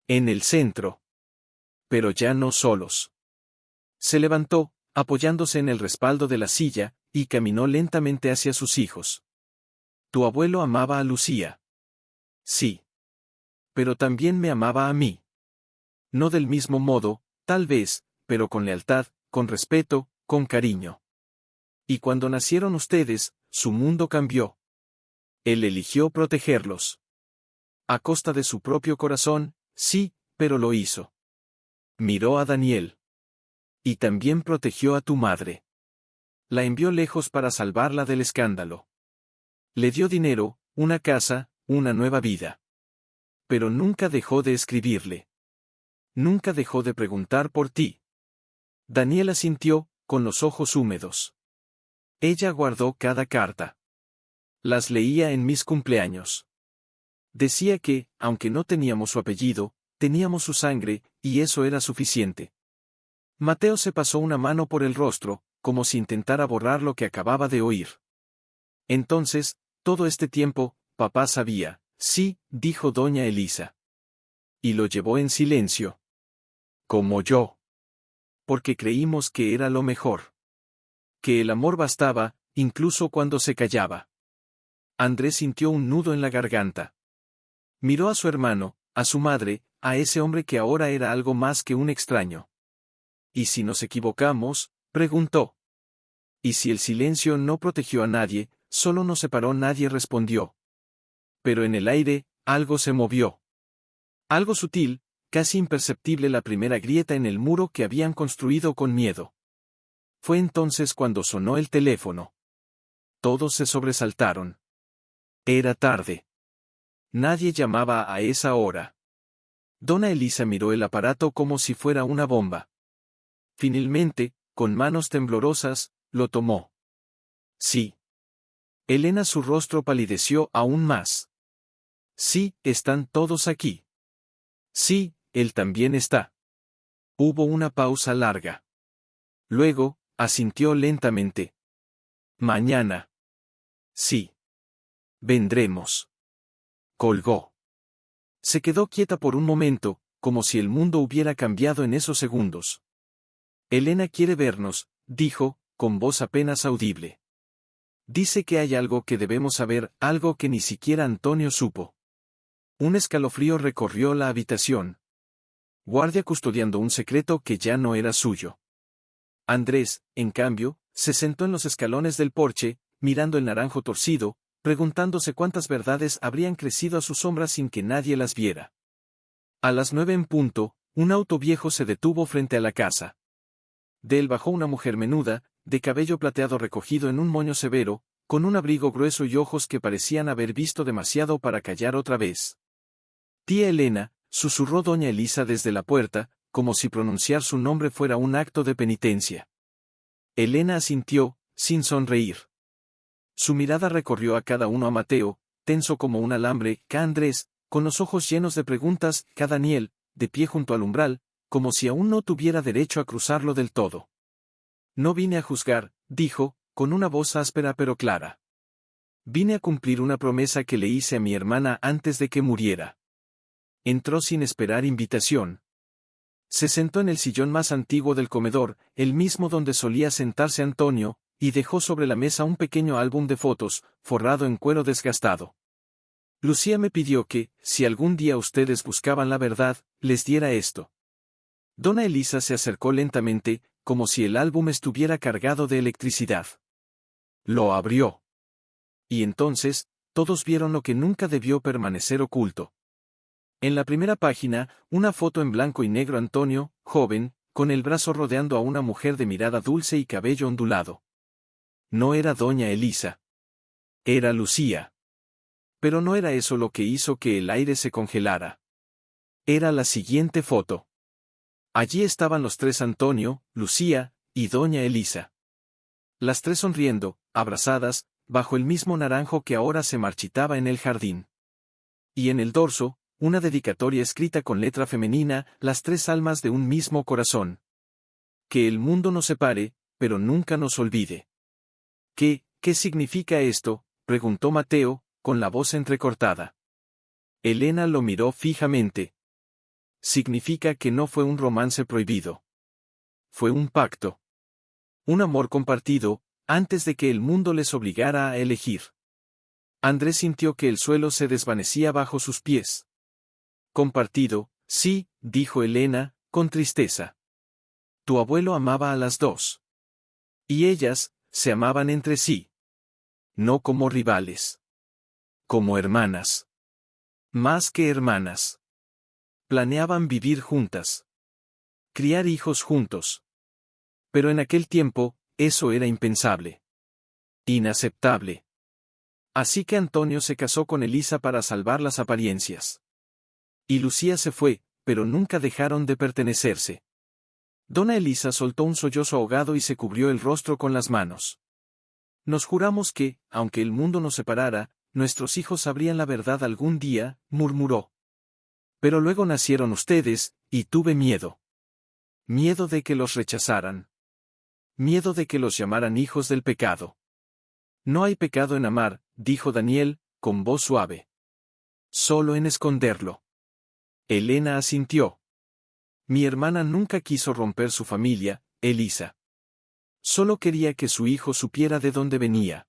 «En el centro. Pero ya no solos». Se levantó, apoyándose en el respaldo de la silla, y caminó lentamente hacia sus hijos. «Tu abuelo amaba a Lucía». «Sí. Pero también me amaba a mí». No del mismo modo, tal vez, pero con lealtad, con respeto, con cariño. Y cuando nacieron ustedes, su mundo cambió. Él eligió protegerlos. A costa de su propio corazón, sí, pero lo hizo. Miró a Daniel. Y también protegió a tu madre. La envió lejos para salvarla del escándalo. Le dio dinero, una casa, una nueva vida. Pero nunca dejó de escribirle. Nunca dejó de preguntar por ti. Daniel asintió, con los ojos húmedos. Ella guardó cada carta. Las leía en mis cumpleaños. Decía que, aunque no teníamos su apellido, teníamos su sangre, y eso era suficiente. Mateo se pasó una mano por el rostro, como si intentara borrar lo que acababa de oír. Entonces, todo este tiempo, papá sabía, sí, dijo doña Elisa. Y lo llevó en silencio. Como yo. Porque creímos que era lo mejor. Que el amor bastaba, incluso cuando se callaba. Andrés sintió un nudo en la garganta. Miró a su hermano, a su madre, a ese hombre que ahora era algo más que un extraño. ¿Y si nos equivocamos?, preguntó. Y si el silencio no protegió a nadie, solo nos separó, nadie respondió. Pero en el aire, algo se movió. Algo sutil, casi imperceptible, la primera grieta en el muro que habían construido con miedo. Fue entonces cuando sonó el teléfono. Todos se sobresaltaron. Era tarde. Nadie llamaba a esa hora. Dona Elisa miró el aparato como si fuera una bomba. Finalmente, con manos temblorosas, lo tomó. Sí. Elena, su rostro palideció aún más. Sí, están todos aquí. Sí, él también está. Hubo una pausa larga. Luego, asintió lentamente. Mañana. Sí. Vendremos. Colgó. Se quedó quieta por un momento, como si el mundo hubiera cambiado en esos segundos. Elena quiere vernos, dijo, con voz apenas audible. Dice que hay algo que debemos saber, algo que ni siquiera Antonio supo. Un escalofrío recorrió la habitación. Guardia custodiando un secreto que ya no era suyo. Andrés, en cambio, se sentó en los escalones del porche, mirando el naranjo torcido, preguntándose cuántas verdades habrían crecido a su sombra sin que nadie las viera. A las 9 en punto, un auto viejo se detuvo frente a la casa. De él bajó una mujer menuda, de cabello plateado recogido en un moño severo, con un abrigo grueso y ojos que parecían haber visto demasiado para callar otra vez. Tía Elena, susurró doña Elisa desde la puerta, como si pronunciar su nombre fuera un acto de penitencia. Elena asintió, sin sonreír. Su mirada recorrió a cada uno, a Mateo, tenso como un alambre, a Andrés, con los ojos llenos de preguntas, a Daniel, de pie junto al umbral, como si aún no tuviera derecho a cruzarlo del todo. No vine a juzgar, dijo, con una voz áspera pero clara. Vine a cumplir una promesa que le hice a mi hermana antes de que muriera. Entró sin esperar invitación. Se sentó en el sillón más antiguo del comedor, el mismo donde solía sentarse Antonio, y dejó sobre la mesa un pequeño álbum de fotos, forrado en cuero desgastado. Lucía me pidió que, si algún día ustedes buscaban la verdad, les diera esto. Dona Elisa se acercó lentamente, como si el álbum estuviera cargado de electricidad. Lo abrió. Y entonces, todos vieron lo que nunca debió permanecer oculto. En la primera página, una foto en blanco y negro, Antonio, joven, con el brazo rodeando a una mujer de mirada dulce y cabello ondulado. No era doña Elisa. Era Lucía. Pero no era eso lo que hizo que el aire se congelara. Era la siguiente foto. Allí estaban los tres, Antonio, Lucía, y doña Elisa. Las tres sonriendo, abrazadas, bajo el mismo naranjo que ahora se marchitaba en el jardín. Y en el dorso, una dedicatoria escrita con letra femenina, las tres almas de un mismo corazón. Que el mundo nos separe, pero nunca nos olvide. ¿Qué significa esto?, preguntó Mateo, con la voz entrecortada. Elena lo miró fijamente. Significa que no fue un romance prohibido. Fue un pacto. Un amor compartido, antes de que el mundo les obligara a elegir. Andrés sintió que el suelo se desvanecía bajo sus pies. Compartido, sí, dijo Elena, con tristeza. Tu abuelo amaba a las dos. Y ellas, se amaban entre sí. No como rivales. Como hermanas. Más que hermanas. Planeaban vivir juntas. Criar hijos juntos. Pero en aquel tiempo, eso era impensable. Inaceptable. Así que Antonio se casó con Elisa para salvar las apariencias. Y Lucía se fue, pero nunca dejaron de pertenecerse. Dona Elisa soltó un sollozo ahogado y se cubrió el rostro con las manos. Nos juramos que, aunque el mundo nos separara, nuestros hijos sabrían la verdad algún día, murmuró. Pero luego nacieron ustedes, y tuve miedo. Miedo de que los rechazaran. Miedo de que los llamaran hijos del pecado. No hay pecado en amar, dijo Daniel, con voz suave. Solo en esconderlo. Elena asintió. Mi hermana nunca quiso romper su familia, Elisa. Solo quería que su hijo supiera de dónde venía.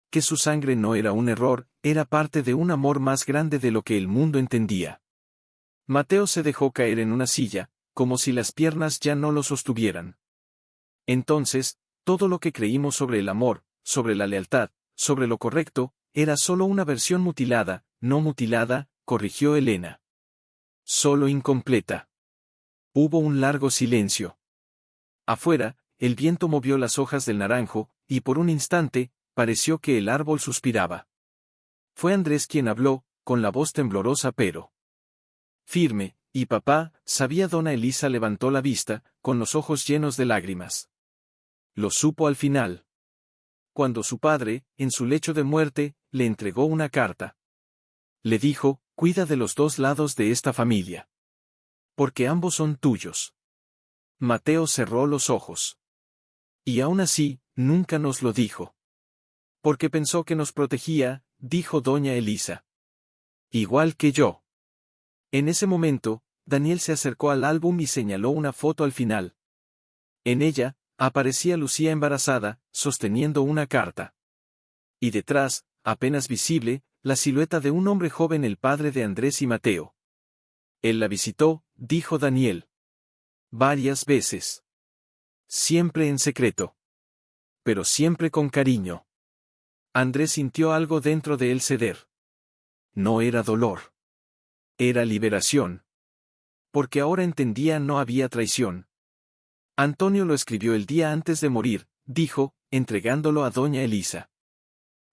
Que su sangre no era un error, era parte de un amor más grande de lo que el mundo entendía. Mateo se dejó caer en una silla, como si las piernas ya no lo sostuvieran. Entonces, todo lo que creímos sobre el amor, sobre la lealtad, sobre lo correcto, era solo una versión mutilada, no mutilada, corrigió Elena. Solo incompleta. Hubo un largo silencio. Afuera, el viento movió las hojas del naranjo, y por un instante, pareció que el árbol suspiraba. Fue Andrés quien habló, con la voz temblorosa pero firme, y papá, sabía. Dona Elisa levantó la vista, con los ojos llenos de lágrimas. Lo supo al final. Cuando su padre, en su lecho de muerte, le entregó una carta. Le dijo, cuida de los dos lados de esta familia. Porque ambos son tuyos. Mateo cerró los ojos. Y aún así, nunca nos lo dijo. Porque pensó que nos protegía, dijo doña Elisa. Igual que yo. En ese momento, Daniel se acercó al álbum y señaló una foto al final. En ella, aparecía Lucía embarazada, sosteniendo una carta. Y detrás, apenas visible, la silueta de un hombre joven, el padre de Andrés y Mateo. Él la visitó, dijo Daniel. Varias veces. Siempre en secreto. Pero siempre con cariño. Andrés sintió algo dentro de él ceder. No era dolor. Era liberación. Porque ahora entendía, no había traición. Antonio lo escribió el día antes de morir, dijo, entregándolo a doña Elisa.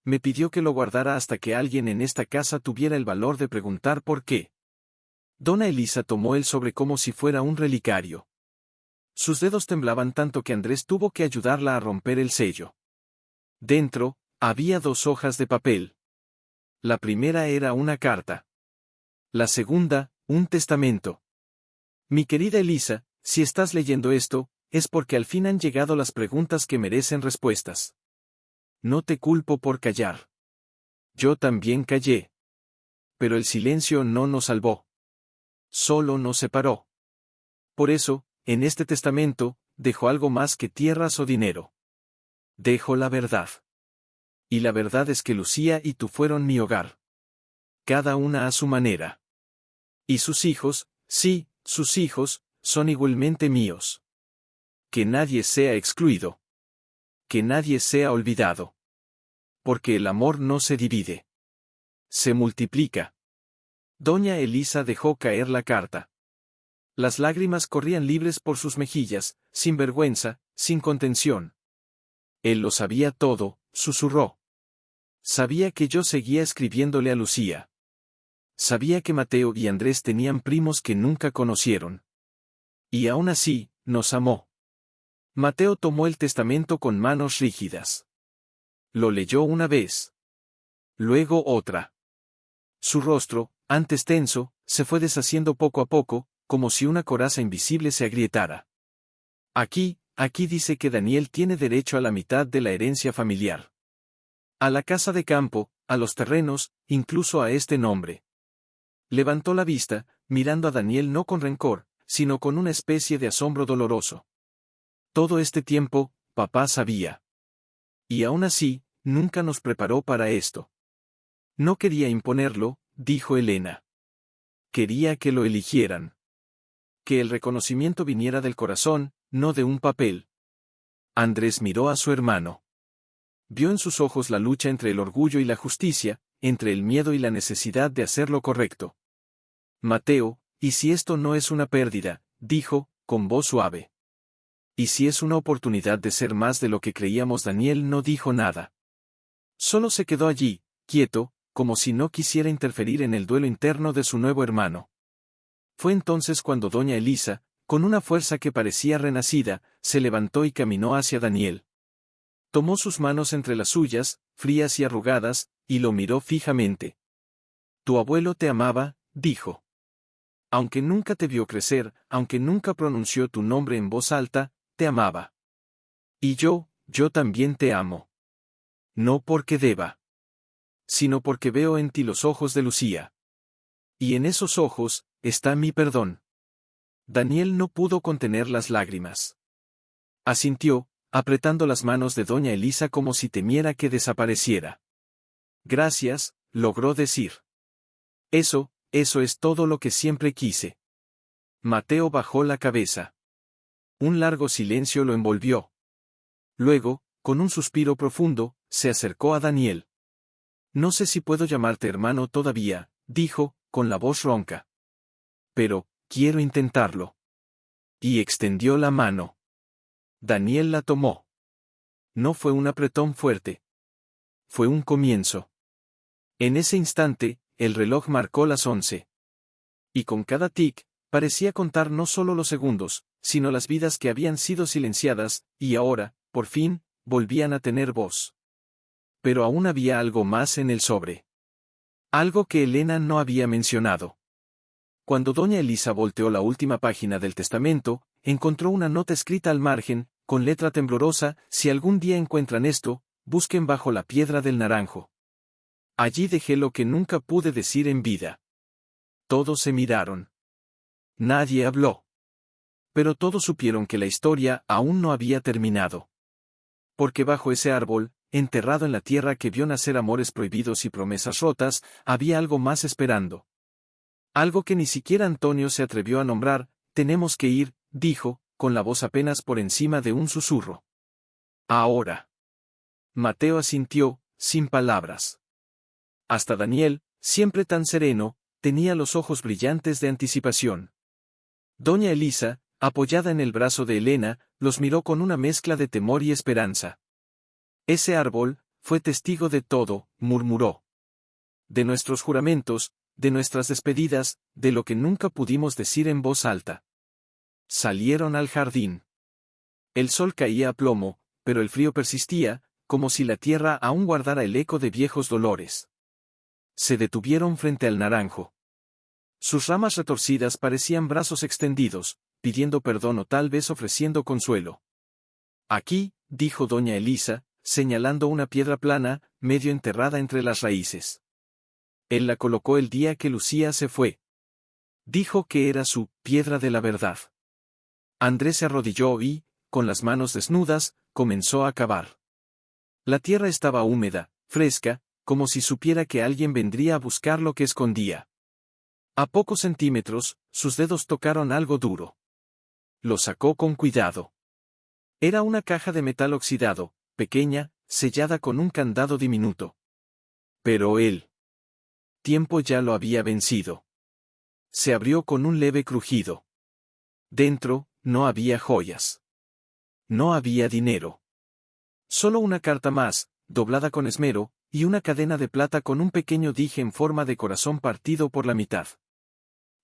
Me pidió que lo guardara hasta que alguien en esta casa tuviera el valor de preguntar por qué. Dona Elisa tomó el sobre como si fuera un relicario. Sus dedos temblaban tanto que Andrés tuvo que ayudarla a romper el sello. Dentro, había 2 hojas de papel. La primera era una carta. La segunda, un testamento. Mi querida Elisa, si estás leyendo esto, es porque al fin han llegado las preguntas que merecen respuestas. No te culpo por callar. Yo también callé. Pero el silencio no nos salvó. Solo nos separó. Por eso, en este testamento, dejo algo más que tierras o dinero. Dejo la verdad. Y la verdad es que Lucía y tú fueron mi hogar. Cada una a su manera. Y sus hijos, sí, sus hijos, son igualmente míos. Que nadie sea excluido. Que nadie sea olvidado. Porque el amor no se divide. Se multiplica. Doña Elisa dejó caer la carta. Las lágrimas corrían libres por sus mejillas, sin vergüenza, sin contención. Él lo sabía todo, susurró. Sabía que yo seguía escribiéndole a Lucía. Sabía que Mateo y Andrés tenían primos que nunca conocieron. Y aún así, nos amó. Mateo tomó el testamento con manos rígidas. Lo leyó una vez. Luego otra. Su rostro, antes tenso, se fue deshaciendo poco a poco, como si una coraza invisible se agrietara. Aquí dice que Daniel tiene derecho a la mitad de la herencia familiar. A la casa de campo, a los terrenos, incluso a este nombre. Levantó la vista, mirando a Daniel no con rencor, sino con una especie de asombro doloroso. Todo este tiempo, papá sabía. Y aún así, nunca nos preparó para esto. No quería imponerlo, dijo Elena. Quería que lo eligieran. que el reconocimiento viniera del corazón, no de un papel. Andrés miró a su hermano. Vio en sus ojos la lucha entre el orgullo y la justicia, entre el miedo y la necesidad de hacer lo correcto. Mateo, ¿y si esto no es una pérdida?, dijo, con voz suave. ¿Y si es una oportunidad de ser más de lo que creíamos? Daniel no dijo nada. Solo se quedó allí, quieto, como si no quisiera interferir en el duelo interno de su nuevo hermano. Fue entonces cuando doña Elisa, con una fuerza que parecía renacida, se levantó y caminó hacia Daniel. Tomó sus manos entre las suyas, frías y arrugadas, y lo miró fijamente. Tu abuelo te amaba, dijo. Aunque nunca te vio crecer, aunque nunca pronunció tu nombre en voz alta, te amaba. Y yo también te amo. No porque deba, sino porque veo en ti los ojos de Lucía. Y en esos ojos está mi perdón. Daniel no pudo contener las lágrimas. Asintió, apretando las manos de doña Elisa como si temiera que desapareciera. Gracias, logró decir. Eso es todo lo que siempre quise. Mateo bajó la cabeza. Un largo silencio lo envolvió. Luego, con un suspiro profundo, se acercó a Daniel. No sé si puedo llamarte hermano todavía, dijo, con la voz ronca. Pero, quiero intentarlo. Y extendió la mano. Daniel la tomó. No fue un apretón fuerte. Fue un comienzo. En ese instante, el reloj marcó las 11. Y con cada tic, parecía contar no solo los segundos, sino las vidas que habían sido silenciadas, y ahora, por fin, volvían a tener voz. Pero aún había algo más en el sobre. Algo que Elena no había mencionado. Cuando doña Elisa volteó la última página del testamento, encontró una nota escrita al margen, con letra temblorosa: si algún día encuentran esto, busquen bajo la piedra del naranjo. Allí dejé lo que nunca pude decir en vida. Todos se miraron. Nadie habló. Pero todos supieron que la historia aún no había terminado. Porque bajo ese árbol, enterrado en la tierra que vio nacer amores prohibidos y promesas rotas, había algo más esperando. Algo que ni siquiera Antonio se atrevió a nombrar. Tenemos que ir, dijo, con la voz apenas por encima de un susurro. Ahora. Mateo asintió, sin palabras. Hasta Daniel, siempre tan sereno, tenía los ojos brillantes de anticipación. Doña Elisa, apoyada en el brazo de Elena, los miró con una mezcla de temor y esperanza. Ese árbol fue testigo de todo, murmuró. De nuestros juramentos, de nuestras despedidas, de lo que nunca pudimos decir en voz alta. Salieron al jardín. El sol caía a plomo, pero el frío persistía, como si la tierra aún guardara el eco de viejos dolores. Se detuvieron frente al naranjo. Sus ramas retorcidas parecían brazos extendidos, pidiendo perdón o tal vez ofreciendo consuelo. Aquí, dijo doña Elisa, señalando una piedra plana, medio enterrada entre las raíces. Él la colocó el día que Lucía se fue. Dijo que era su piedra de la verdad. Andrés se arrodilló y, con las manos desnudas, comenzó a cavar. La tierra estaba húmeda, fresca, como si supiera que alguien vendría a buscar lo que escondía. A pocos centímetros, sus dedos tocaron algo duro. Lo sacó con cuidado. Era una caja de metal oxidado, pequeña, sellada con un candado diminuto. Pero el tiempo ya lo había vencido. Se abrió con un leve crujido. Dentro, no había joyas. No había dinero. Solo una carta más, doblada con esmero, y una cadena de plata con un pequeño dije en forma de corazón partido por la mitad.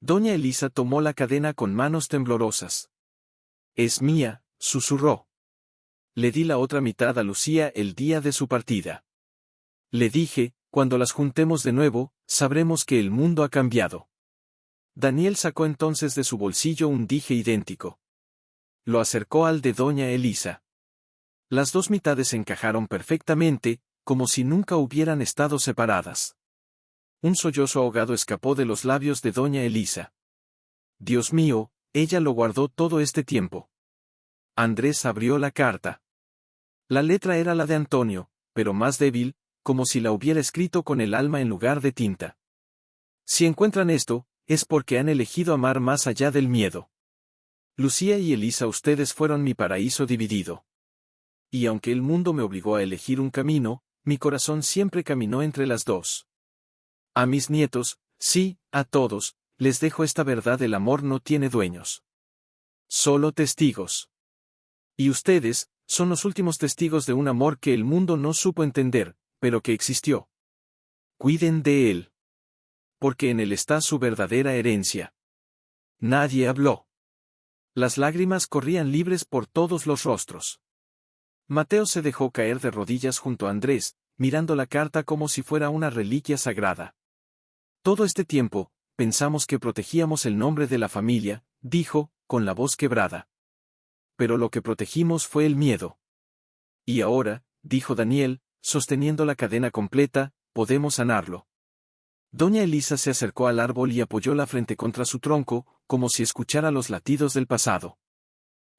Doña Elisa tomó la cadena con manos temblorosas. Es mía, susurró. Le di la otra mitad a Lucía el día de su partida. Le dije, cuando las juntemos de nuevo, sabremos que el mundo ha cambiado. Daniel sacó entonces de su bolsillo un dije idéntico. Lo acercó al de doña Elisa. Las dos mitades encajaron perfectamente, como si nunca hubieran estado separadas. Un sollozo ahogado escapó de los labios de doña Elisa. Dios mío, ella lo guardó todo este tiempo. Andrés abrió la carta. La letra era la de Antonio, pero más débil, como si la hubiera escrito con el alma en lugar de tinta. Si encuentran esto, es porque han elegido amar más allá del miedo. Lucía y Elisa, ustedes fueron mi paraíso dividido. Y aunque el mundo me obligó a elegir un camino, mi corazón siempre caminó entre las dos. A mis nietos, sí, a todos, les dejo esta verdad: el amor no tiene dueños. Solo testigos. Y ustedes, son los últimos testigos de un amor que el mundo no supo entender, pero que existió. Cuiden de él. Porque en él está su verdadera herencia. Nadie habló. Las lágrimas corrían libres por todos los rostros. Mateo se dejó caer de rodillas junto a Andrés, mirando la carta como si fuera una reliquia sagrada. Todo este tiempo, pensamos que protegíamos el nombre de la familia, dijo, con la voz quebrada. Pero lo que protegimos fue el miedo. Y ahora, dijo Daniel, sosteniendo la cadena completa, podemos sanarlo. Doña Elisa se acercó al árbol y apoyó la frente contra su tronco, como si escuchara los latidos del pasado.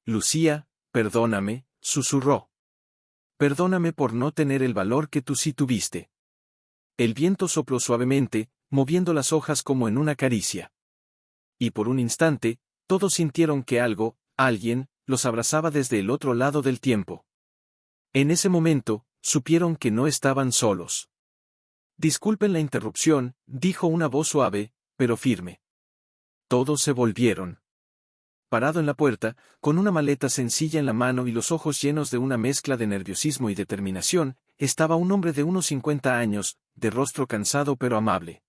Lucía, perdóname, susurró. Perdóname por no tener el valor que tú sí tuviste. El viento sopló suavemente, moviendo las hojas como en una caricia. Y por un instante, todos sintieron que algo, alguien, los abrazaba desde el otro lado del tiempo. En ese momento, supieron que no estaban solos. Disculpen la interrupción, dijo una voz suave, pero firme. Todos se volvieron. Parado en la puerta, con una maleta sencilla en la mano y los ojos llenos de una mezcla de nerviosismo y determinación, estaba un hombre de unos 50 años, de rostro cansado pero amable.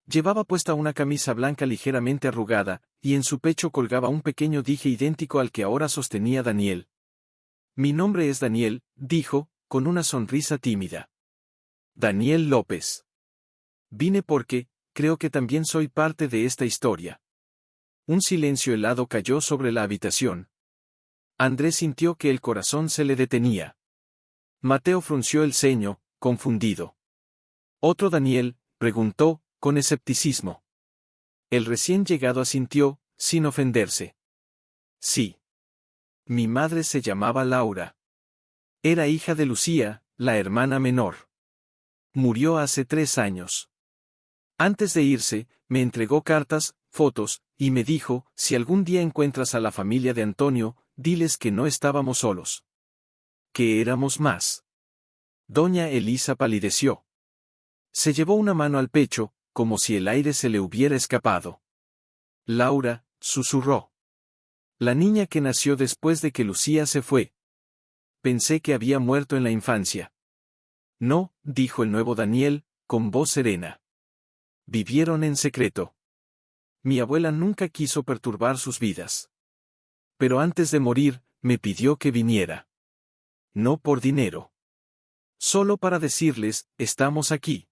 Llevaba puesta una camisa blanca ligeramente arrugada, y en su pecho colgaba un pequeño dije idéntico al que ahora sostenía Daniel. Mi nombre es Daniel, dijo, con una sonrisa tímida. Daniel López. Vine porque, creo que también soy parte de esta historia. Un silencio helado cayó sobre la habitación. Andrés sintió que el corazón se le detenía. Mateo frunció el ceño, confundido. ¿Otro Daniel?, preguntó, con escepticismo. El recién llegado asintió, sin ofenderse. Sí. Mi madre se llamaba Laura. Era hija de Lucía, la hermana menor. Murió hace 3 años. Antes de irse, me entregó cartas, fotos, y me dijo, si algún día encuentras a la familia de Antonio, diles que no estábamos solos. Que éramos más. Doña Elisa palideció. Se llevó una mano al pecho, como si el aire se le hubiera escapado. Laura, susurró. La niña que nació después de que Lucía se fue. Pensé que había muerto en la infancia. No, dijo el nuevo Daniel, con voz serena. Vivieron en secreto. Mi abuela nunca quiso perturbar sus vidas. Pero antes de morir, me pidió que viniera. No por dinero. Solo para decirles, estamos aquí.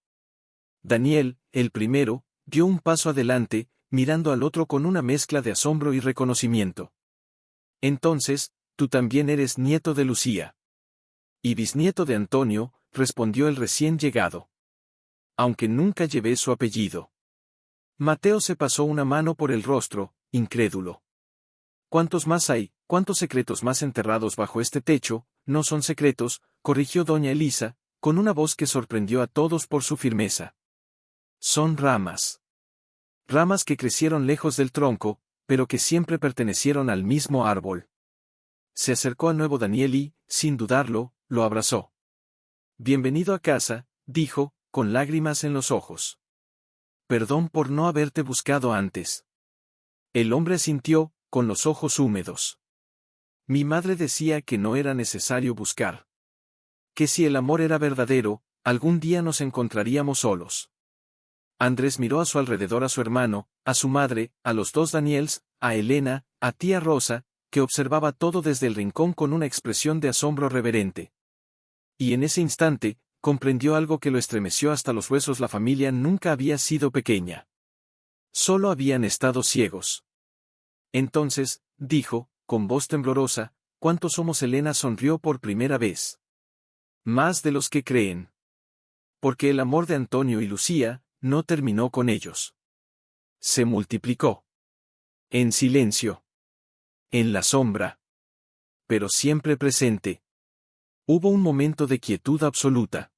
Daniel, el primero, dio un paso adelante, mirando al otro con una mezcla de asombro y reconocimiento. Entonces, tú también eres nieto de Lucía. Y bisnieto de Antonio, respondió el recién llegado. Aunque nunca llevé su apellido. Mateo se pasó una mano por el rostro, incrédulo. ¿Cuántos más hay, cuántos secretos más enterrados bajo este techo? No son secretos, corrigió doña Elisa, con una voz que sorprendió a todos por su firmeza. Son ramas. Ramas que crecieron lejos del tronco, pero que siempre pertenecieron al mismo árbol. Se acercó al nuevo Daniel y, sin dudarlo, lo abrazó. Bienvenido a casa, dijo, con lágrimas en los ojos. Perdón por no haberte buscado antes. El hombre asintió, con los ojos húmedos. Mi madre decía que no era necesario buscar. Que si el amor era verdadero, algún día nos encontraríamos solos. Andrés miró a su alrededor, a su hermano, a su madre, a los 2 Daniels, a Elena, a tía Rosa, que observaba todo desde el rincón con una expresión de asombro reverente. Y en ese instante, comprendió algo que lo estremeció hasta los huesos: la familia nunca había sido pequeña. Solo habían estado ciegos. Entonces, dijo, con voz temblorosa, ¿cuántos somos? Elena sonrió por primera vez. Más de los que creen. Porque el amor de Antonio y Lucía no terminó con ellos. Se multiplicó. En silencio. En la sombra. Pero siempre presente. Hubo un momento de quietud absoluta.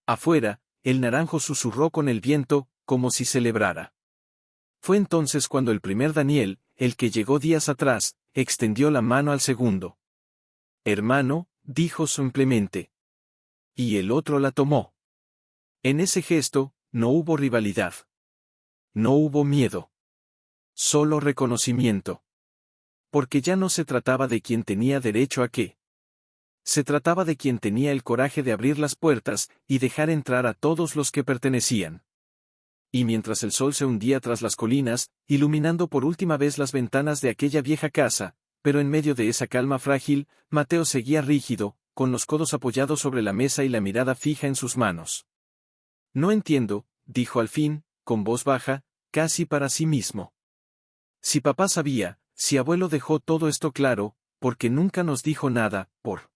Afuera, el naranjo susurró con el viento, como si celebrara. Fue entonces cuando el primer Daniel, el que llegó días atrás, extendió la mano al segundo. Hermano, dijo simplemente. Y el otro la tomó. En ese gesto, no hubo rivalidad. No hubo miedo. Solo reconocimiento. Porque ya no se trataba de quien tenía derecho a qué. Se trataba de quien tenía el coraje de abrir las puertas y dejar entrar a todos los que pertenecían. Y mientras el sol se hundía tras las colinas, iluminando por última vez las ventanas de aquella vieja casa, pero en medio de esa calma frágil, Mateo seguía rígido, con los codos apoyados sobre la mesa y la mirada fija en sus manos. No entiendo, dijo al fin, con voz baja, casi para sí mismo. Si papá sabía, si abuelo dejó todo esto claro, porque nunca nos dijo nada, por